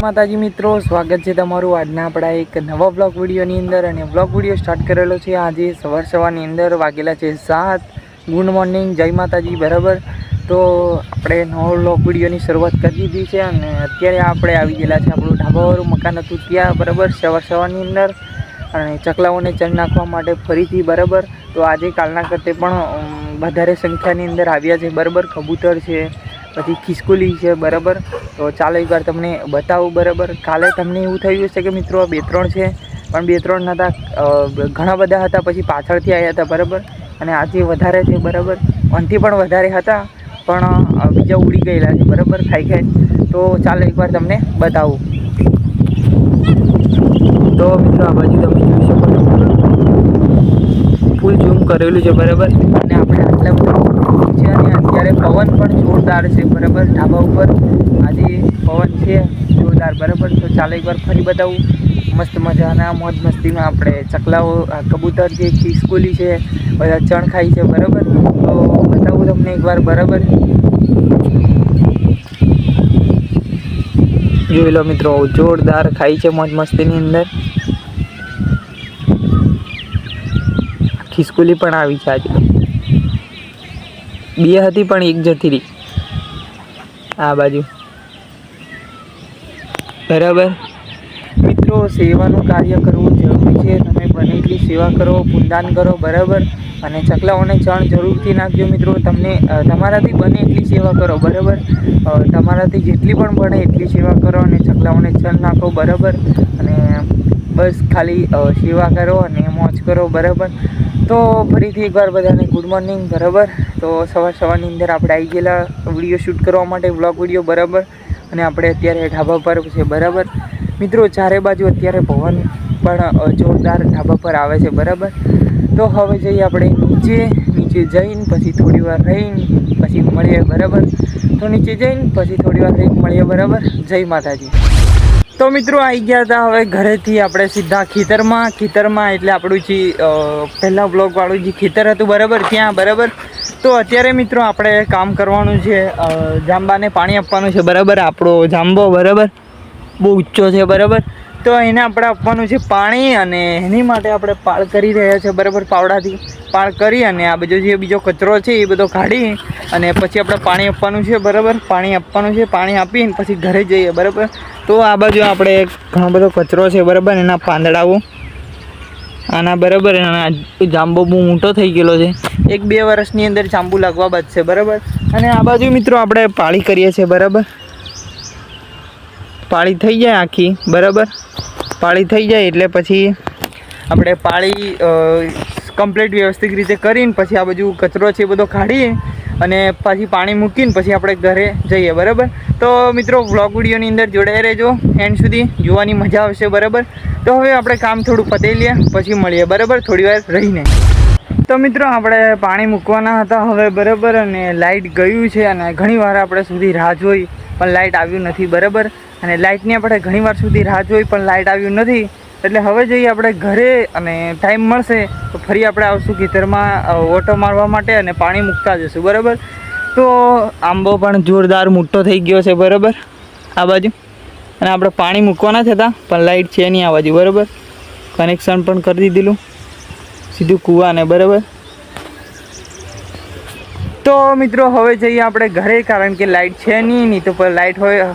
માતાજી મિત્રો, સ્વાગત છે તમારું આજના આપણા એક નવા બ્લોગ વિડીયોની અંદર। અને બ્લોગ વિડીયો સ્ટાર્ટ કરેલો છે આજે સવારની અંદર વાગેલા છે 7। ગુડ મોર્નિંગ, જય માતાજી। બરાબર, તો આપણે નવો બ્લોગ વિડીયોની શરૂઆત કરી દીધી છે અને અત્યારે આપણે આવી ગયેલા છે આપણું ઢાબાવાળું મકાન હતું ત્યાં। બરાબર, સવારની અંદર અને ચકલાઓને ચણ નાખવા માટે ફરીથી બરાબર। તો આજે કાલના કરતે પણ વધારે સંખ્યાની અંદર આવ્યા છે બરાબર। કબૂતર છે, પછી ખિસકોલી છે બરાબર। તો ચાલો એકવાર તમને બતાવું બરાબર। કાલે તમને એવું થયું હશે કે મિત્રો 2-3 છે, પણ 2-3 નહોતા, ઘણા બધા હતા, પછી પાછળથી આવ્યા હતા બરાબર। અને આજે વધારે છે બરાબર, આનાથી પણ વધારે હતા, પણ બીજા ઉડી ગયેલા છે બરાબર ખાઈ। તો ચાલો એકવાર તમને બતાવું। તો મિત્રો આ બાજુ તમે જોઈ શકો છો, ફૂલ ઝૂમ કરેલું છે બરાબર। અને આપણે આટલા બધા છે અને અત્યારે પવન પણ જોરદાર છે બરાબર। ઢાબા ઉપર આજે પવન છે જોરદાર બરાબર। તો ચાલો એકવાર ફરી બતાવું। મસ્ત મજાના મોજ મસ્તીમાં આપણે ચકલાઓ, કબૂતર છે, ખિસકોલી છે, બધા ચણ ખાય છે બરાબર। તો બતાવું તમને એકવાર બરાબર। જોઈ લો મિત્રો, જોરદાર ખાય છે મોજ મસ્તીની અંદર। ખિસકોલી પણ આવી છે આજે, બે હતી પણ એક જતી રહી આ બાજુ બરાબર। મિત્રો, સેવાનું કાર્ય કરવું જરૂરી છે, તમે બને એટલી સેવા કરો, પુણ્યદાન કરો બરાબર। અને ચકલાઓને ચણ જરૂરથી નાખજો મિત્રો, તમને તમારાથી બને એટલી સેવા કરો બરાબર। તમારાથી જેટલી પણ બને એટલી સેવા કરો અને ચકલાઓને ચણ નાખો બરાબર। અને બસ ખાલી સેવા કરો અને મોજ કરો બરાબર। તો ફરીથી એકવાર બધાને ગુડ મોર્નિંગ બરાબર। તો સવારની અંદર આપણે આવી ગયેલા વિડીયો શૂટ કરવા માટે, વ્લોગ વિડીયો બરાબર। અને આપણે અત્યારે ઢાબા પર છે બરાબર મિત્રો। ચારે બાજુ અત્યારે પવન પણ જોરદાર ઢાબા પર આવે છે બરાબર। તો હવે જઈએ આપણે નીચે જઈને પછી થોડી વાર રહીને પછી મળીએ બરાબર। તો નીચે જઈને પછી થોડી વાર રહીને મળીએ બરાબર। જય માતાજી। તો મિત્રો આવી ગયા હતા હવે ઘરેથી આપણે સીધા ખેતરમાં એટલે આપણું જે પહેલાં બ્લોગવાળું જે ખેતર હતું બરાબર ત્યાં બરાબર। તો અત્યારે મિત્રો આપણે કામ કરવાનું છે, જાંબાને પાણી આપવાનું છે બરાબર। આપણો જાંબો બરાબર બહુ ઊંચો છે બરાબર। તો એને આપણે આપવાનું છે પાણી, અને એની માટે આપણે પાળ કરી રહ્યા છે બરાબર। પાવડાથી પાળ કરી અને આ બધો જે બીજો કચરો છે એ બધો કાઢી અને પછી આપણે પાણી આપવાનું છે બરાબર। પાણી આપીને પછી ઘરે જઈએ બરાબર। તો આ બાજુ આપણે ઘણો બધો કચરો છે બરાબર, એના પાંદડાઓ આના બરાબર। જાંબો બહુ મોટો થઈ ગયેલો છે, 1-2 વર્ષની અંદર જાંબુ લાગવા બાદ છે બરાબર। અને આ બાજુ મિત્રો આપણે પાળી કરીએ છીએ બરાબર। પાળી થઈ જાય આખી બરાબર, પાળી થઈ જાય એટલે પછી આપણે પાળી કમ્પ્લીટ વ્યવસ્થિત રીતે કરીને પછી આ બાજુ કચરો છે એ બધો કાઢીએ અને પછી પાણી મૂકીને પછી આપણે ઘરે જઈએ બરાબર। તો મિત્રો વ્લોગ વિડીયોની અંદર જોડાઈ રહેજો, એન્ડ સુધી જોવાની મજા આવશે બરાબર। તો હવે આપણે કામ થોડું પતાવી લઈએ પછી મળીએ બરાબર થોડી વાર રહીને। તો મિત્રો આપણે પાણી મૂકવાના હતા હવે બરાબર, અને લાઇટ ગયું છે અને ઘણી વાર આપણે સુધી રાહ જોઈ પણ લાઇટ આવ્યું નથી બરાબર। અને લાઇટની આપણે ઘણી વાર સુધી રાહ જોઈ પણ લાઇટ આવ્યું નથી, એટલે હવે જઈએ આપણે ઘરે અને ટાઈમ મળશે તો ફરી આપણે આવશું ખેતરમાં ઓટો મારવા માટે અને પાણી મૂકતા જશું બરાબર। તો આંબો પણ જોરદાર મોટો થઈ ગયો છે બરાબર આ બાજુ, અને આપણે પાણી મૂકવાના જ હતા પણ લાઇટ છે નહીં આ બાજુ બરાબર। કનેક્શન પણ કરી દીધેલું સીધું કૂવાને બરાબર। તો મિત્રો હવે જઈએ આપણે ઘરે, કારણ કે લાઇટ છે નહીં તો લાઇટ હોય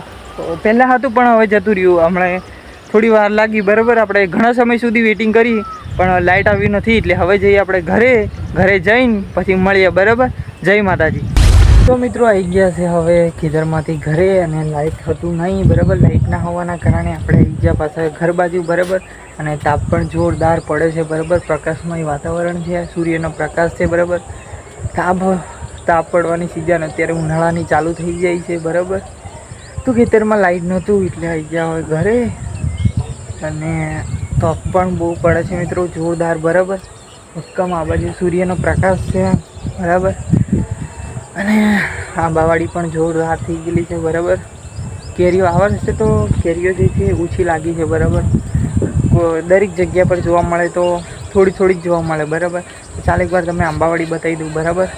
પહેલાં હતું પણ હવે જતું રહ્યું, હમણાં થોડી વાર લાગી બરાબર। આપણે ઘણા સમય સુધી વેઇટિંગ કરી પણ લાઇટ આવી નથી, એટલે હવે જઈએ આપણે ઘરે જઈને પછી મળીએ બરાબર। જય માતાજી। તો મિત્રો આવી ગયા છે હવે ખેતરમાંથી ઘરે, અને લાઇટ હતું નહીં બરાબર। લાઇટ ના હોવાના કારણે આપણે આવી ગયા પાછા ઘર બાજુ બરાબર। અને તાપ પણ જોરદાર પડે છે બરાબર, પ્રકાશમય વાતાવરણ છે, સૂર્યનો પ્રકાશ છે બરાબર। તાપ પડવાની સિઝન અત્યારે ઉનાળાની ચાલુ થઈ જાય છે બરાબર। તો ખેતરમાં લાઇટ નહોતું એટલે આવી ગયા હવે ઘરે, અને તાપ પણ બહુ પડે છે મિત્રો જોરદાર બરાબર। ભક્કમ આ બાજુ સૂર્યનો પ્રકાશ છે બરાબર, અને આંબાવાડી પણ જોરદાર થઈ ગયેલી છે બરાબર। કેરીઓ આવે છે તો કેરીઓ જે છે ઓછી લાગી છે બરાબર। દરેક જગ્યા પર જોવા મળે તો થોડી જોવા મળે બરાબર। ચાલો એકવાર તમને આંબાવાડી બતાવી દઉં બરાબર।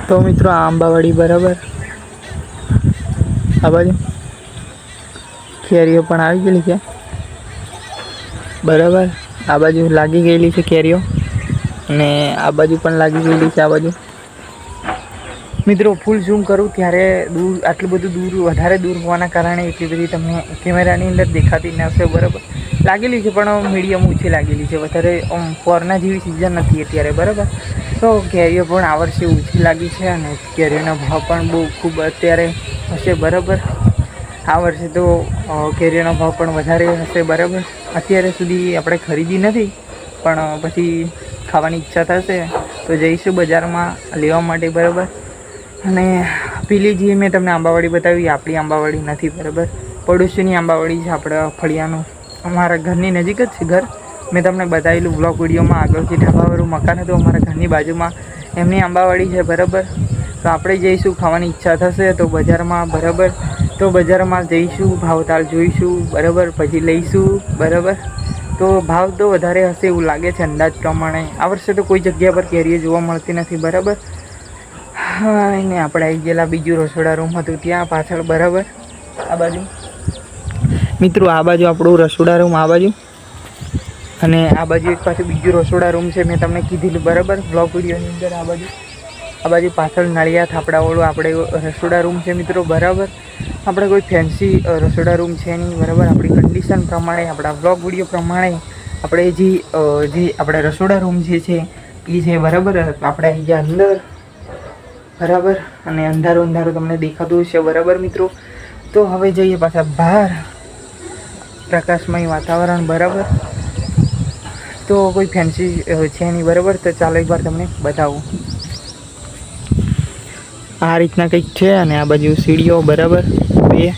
તો મિત્રો આ આંબાવાડી બરાબર આ બાજુ કેરીઓ પણ આવી ગયેલી છે બરાબર. આ બાજુ લાગી ગયેલી છે કેરીઓ અને આ બાજુ પણ લાગી ગયેલી છે. આ બાજુ મિત્રો ફૂલ ઝૂમ કરું ત્યારે દૂર આટલું બધું દૂર વધારે દૂર હોવાના કારણે એટલી બધી તમને કેમેરાની અંદર દેખાતી ન હશે બરાબર. લાગેલી છે પણ મીડિયમ ઓછી લાગેલી છે, વધારે કોરના જેવી સિઝન નથી અત્યારે બરાબર. તો કેરીઓ પણ આ વર્ષે ઓછી લાગી છે અને કેરીઓનો ભાવ પણ બહુ ખૂબ અત્યારે હશે બરાબર. આ વર્ષે તો કેરીઓનો ભાવ પણ વધારે હશે બરાબર. અત્યારે સુધી આપણે ખરીદી નથી પણ પછી ખાવાની ઈચ્છા થશે તો જઈશું બજારમાં લેવા માટે બરાબર. અને પેલી જે મેં તમને આંબાવાડી બતાવી આપણી આંબાવાડી નથી બરાબર, પડોશીની આંબાવાડી છે આપણા ફળિયાનું, અમારા ઘરની નજીક જ છે ઘર. મેં તમને બતાવેલું બ્લોગ વિડીયોમાં આગળ જે ઢાબાવાળું મકાન હતું અમારા ઘરની બાજુમાં એમની આંબાવાડી છે બરાબર. તો આપણે જઈશું, ખાવાની ઈચ્છા થશે તો બજારમાં બરાબર. તો બજારમાં જઈશું, ભાવતાલ જોઈશું બરાબર, પછી લઈશું બરાબર. તો ભાવ તો વધારે હશે એવું લાગે છે અંદાજ પ્રમાણે. આ વર્ષે તો કોઈ જગ્યા પર કેરીઓ જોવા મળતી નથી બરાબર. હા એને આપણે આવી ગયેલા બીજું રસોડા રૂમ હતું ત્યાં પાછળ બરાબર. આ બાજુ મિત્રો આ બાજુ આપણું રસોડા રૂમ આ બાજુ, અને આ બાજુ એક પાછું બીજું રસોડા રૂમ છે મેં તમને કીધેલું બરાબર બ્લોગ વિડીયોની અંદર. આ બાજુ પાછળ નળિયા થાપડાવાળું આપણે રસોડા રૂમ છે મિત્રો બરાબર. આપણે કોઈ ફેન્સી રસોડા રૂમ છે નહીં બરાબર. આપણી કન્ડિશન પ્રમાણે આપણા બ્લોગ વિડીયો પ્રમાણે આપણે જે આપણે રસોડા રૂમ જે છે એ છે બરાબર. આપણે આવી ગયા અંદર બરાબર અને અંધારું અંધારું તમને દેખાતું હશે બરાબર મિત્રો. તો હવે જઈએ પાછા બહાર, પ્રકાશમય વાતાવરણ બરાબર. તો કોઈ ફેન્સી છે નહીં બરાબર. તો ચાલો એકવાર તમને બતાવું. આ રીતના કંઈક છે અને આ બાજુ સીડીઓ બરાબર 2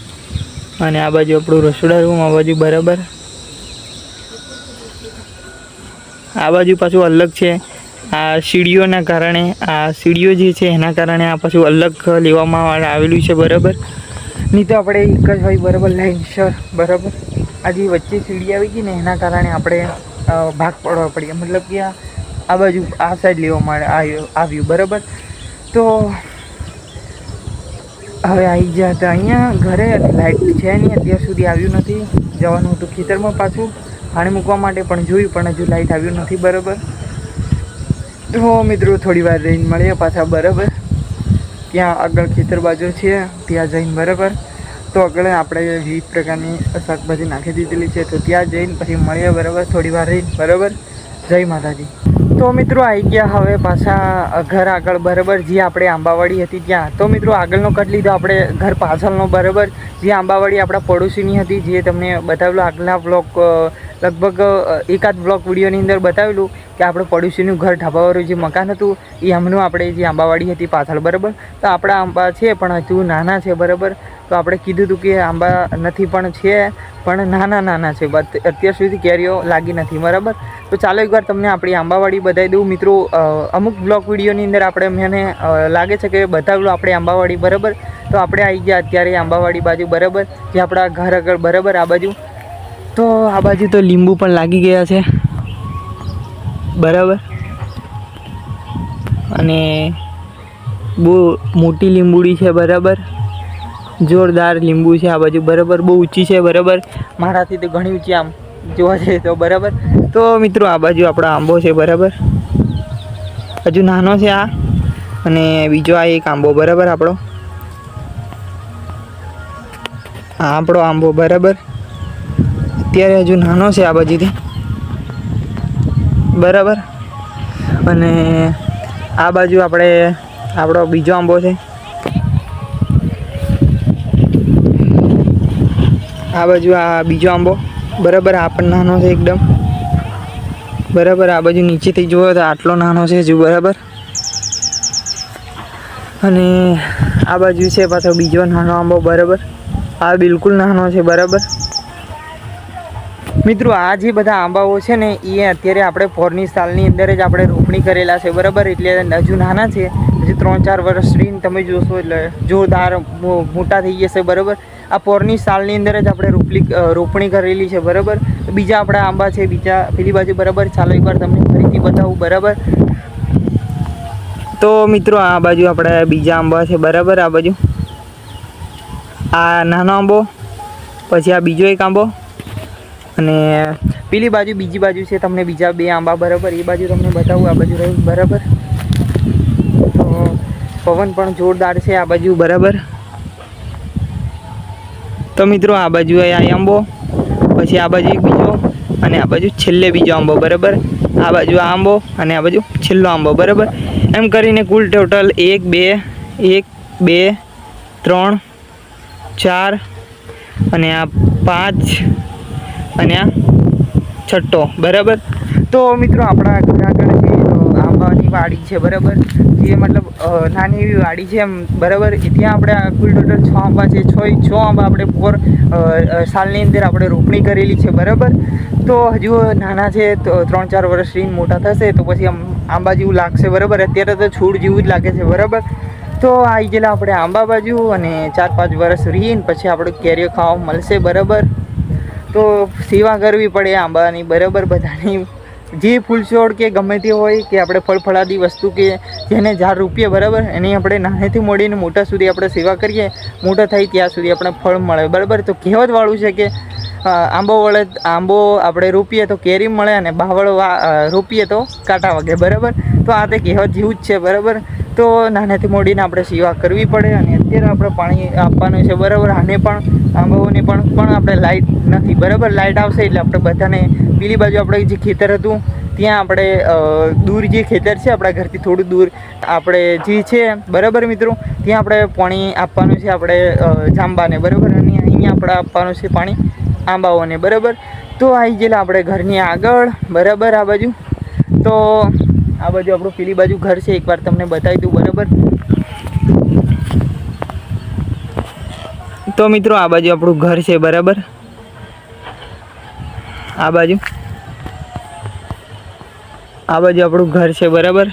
અને આ બાજુ આપણું રસોડા રૂમ આ બાજુ બરાબર. આ બાજુ પાછું અલગ છે. આ સીડીઓના કારણે, આ સીડીઓ જે છે એના કારણે આ પાછું અલગ લેવામાં આવેલું છે બરાબર. નહીં તો આપણે એક જ હોય બરાબર લાઈન સર બરાબર. આ જે વચ્ચે સીડી આવી ગઈ ને એના કારણે આપણે ભાગ પડવા પડીએ, મતલબ કે આ બાજુ આ સાઈડ લેવામાં આવ્યું બરાબર. તો હવે આવી ગયા હતા અહીંયા ઘરે અને લાઇટ છે નહીં, અત્યાર સુધી આવ્યું નથી. જવાનું હતું ખેતરમાં પાછું પાણી મૂકવા માટે પણ જોયું પણ હજુ લાઇટ આવ્યું નથી બરાબર. તો મિત્રો થોડી વાર રહીને મળીએ પાછા બરાબર. ત્યાં આગળ ખેતર બાજુ છે ત્યાં જઈને બરાબર. તો આગળ આપણે વિવિધ પ્રકારની શાકભાજી નાખી દીધેલી છે તો ત્યાં જઈને પછી મળીએ બરાબર થોડી વાર રહીને બરાબર. જય માતાજી. તો મિત્રો આવી ગયા હવે પાછા ઘર આગળ બરાબર, જે આપણે આંબાવાડી હતી ત્યાં. તો મિત્રો આગળનો કટ લીધો આપણે ઘર પાછળનો બરાબર, જે આંબાવાડી આપણા પડોશીની હતી જે તમને બતાવેલું આગલા બ્લોગ, લગભગ એકાદ બ્લોગ વિડીયોની અંદર બતાવેલું કે આપણે પડોશીનું ઘર ઢાબાવાળું જે મકાન હતું એ એમનું આપણે જે આંબાવાડી હતી પાછળ બરાબર. તો આપણા આંબા છે પણ હજુ નાના છે બરાબર. તો આપણે કીધું હતું કે આંબા નથી પણ છે પણ નાના છે, અત્યાર સુધી કેરીઓ લાગી નથી બરાબર. તો ચાલો એકવાર તમને આપણી આંબાવાડી બતાવી દઉં મિત્રો. અમુક બ્લોગ વિડીયોની અંદર આપણે મને લાગે છે કે બતાવેલું આપણે આંબાવાડી બરાબર. તો આપણે આવી ગયા અત્યારે આંબાવાડી બાજુ બરાબર, જે આપણા ઘર આગળ બરાબર આ બાજુ. તો આ બાજુ તો લીંબુ પણ લાગી ગયા છે બરાબર. અને બહુ મોટી લીંબુડી છે બરાબર, જોરદાર લીંબુ છે આ બાજુ બરાબર. બહુ ઊંચી છે બરાબર, મારાથી તો ઘણી ઊંચી આમ જોવા જઈએ તો બરાબર. તો મિત્રો આ બાજુ આપણો આંબો છે બરાબર, હજુ નાનો છે આ. અને બીજો આ એક આંબો બરાબર આપણો, આ આપણો આંબો બરાબર અત્યારે હજુ નાનો છે આ બાજુથી બરાબર. અને આ બાજુ આપણો બીજો આંબો છે, આ બાજુ આ બીજો આંબો બરાબર. આ પણ નાનો છે એકદમ બરાબર. આ બાજુ નીચેથી જોયો તો આટલો નાનો છે હજુ બરાબર. અને આ બાજુ છે પાછો બીજો નાનો આંબો બરાબર, આ બિલકુલ નાનો છે બરાબર. મિત્રો આ જે બધા આંબાઓ છે ને એ અત્યારે આપણે પોરની સાલની અંદર જ આપણે રોપણી કરેલા છે બરાબર. એટલે હજુ નાના છે, હજુ 3-4 વર્ષ રહીને તમે જોશો એટલે જોરદાર મોટા થઈ જશે બરાબર. આ પોરની સાલની અંદર જ આપણે રોપણી કરેલી છે બરાબર. બીજા આપણા આંબા છે બીજા પેલી બાજુ બરાબર. ચાલો એકવાર તમને ફરીથી બતાવું બરાબર. તો મિત્રો આ બાજુ આપણે બીજા આંબા છે બરાબર. આ બાજુ આ નાનો આંબો પછી આ બીજો એક આંબો, અને પેલી બાજુ બીજી બાજુ છે તમને બીજા 2 આંબા, બરાબર. એ બાજુ તમને બતાવું, આ બાજુ રહ્યું, બરાબર. તો પવન પણ જોરદાર છે આ બાજુ, બરાબર. તો મિત્રો આ બાજુ આ આંબો, પછી આ બાજુ એક બીજો, અને આ બાજુ છેલ્લે બીજો આંબો, બરાબર. આ બાજુ આ આંબો અને આ બાજુ છેલ્લો આંબો, બરાબર. એમ કરીને કુલ ટોટલ 1 2 3 4 અને આ 5 અને આ 6, બરાબર. તો મિત્રો આપણા ઘર આગળ જે આંબાની વાડી છે, બરાબર, જે મતલબ નાની એવી વાડી છે એમ, બરાબર. ત્યાં આપણે કુલ ટોટલ 6 આંબા છે. 6 આંબા આપણે પર સાલની અંદર આપણે રોપણી કરેલી છે, બરાબર. તો હજુ નાના છે, તો 3-4 વર્ષ રહીને મોટા થશે તો પછી આંબા જેવું લાગશે, બરાબર. અત્યારે તો છોડ જેવું જ લાગે છે, બરાબર. તો આવી ગયેલા આપણે આંબા બાજુ, અને 4-5 વર્ષ રહીને પછી આપણે કેરીઓ ખાવા મળશે, બરાબર. તો સેવા કરવી પડે આંબાની, બરાબર. બધાની જે ફૂલ છોડ કે ગમે તે હોય કે આપણે ફળફળાદી વસ્તુ કે જેને ઝાડ રોપીએ, બરાબર, એની આપણે નાનેથી મોડીને મોટા સુધી આપણે સેવા કરીએ, મોટા થાય ત્યાં સુધી આપણે ફળ મળે, બરાબર. તો કહેવતવાળું છે કે આંબો આપણે રોપીએ તો કેરી મળે, અને બાવળ રોપીએ તો કાંટા વાગે, બરાબર. તો આ તે કહેવત જેવું જ છે, બરાબર. તો નાનેથી મોડીને આપણે સેવા કરવી પડે, અને અત્યારે આપણે પાણી આપવાનું છે, બરાબર. આને પણ આંબાઓને પણ આપણે લાઇટ નથી, બરાબર. લાઇટ આવશે એટલે આપણે બધાને પેલી બાજુ આપણે જે ખેતર હતું ત્યાં આપણે દૂર જે ખેતર છે આપણા ઘરથી થોડું દૂર આપણે જે છે, બરાબર મિત્રો, ત્યાં આપણે પાણી આપવાનું છે આપણે જાંબાને, બરાબર. અને અહીંયા આપણે આપવાનું છે પાણી આંબાઓને, બરાબર. તો આવી ગયેલા આપણે ઘરની આગળ, બરાબર. આ બાજુ તો આ બાજુ આપણું પેલી બાજુ ઘર છે, એકવાર તમને બતાવી દઉં, બરાબર. તો મિત્રો આ બાજુ આપણું ઘર છે, બરાબર. આ બાજુ આપણું ઘર છે, બરાબર.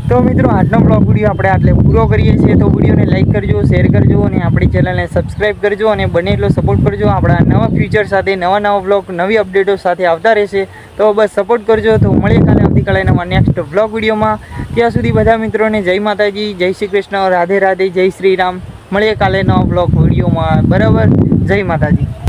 તો મિત્રો આજનો બ્લોગ વિડીયો આપણે આટલે પૂરો કરીએ છીએ. તો વિડીયોને લાઈક કરજો, શેર કરજો, અને આપણી ચેનલને સબસ્ક્રાઈબ કરજો, અને બને એટલો સપોર્ટ કરજો. આપણા નવા ફ્યુચર સાથે નવા બ્લોગ, નવી અપડેટો સાથે આવતા રહેશે. તો બસ સપોર્ટ કરજો. તો મળીએ કાલે, આવતીકાલે નવા નેક્સ્ટ બ્લોગ વિડીયોમાં. ત્યાં સુધી બધા મિત્રોને જય માતાજી, જય શ્રી કૃષ્ણ, રાધે રાધે, જય શ્રી રામ. મળીએ કાલે નવા બ્લોગ વિડીયોમાં, બરાબર. જય માતાજી.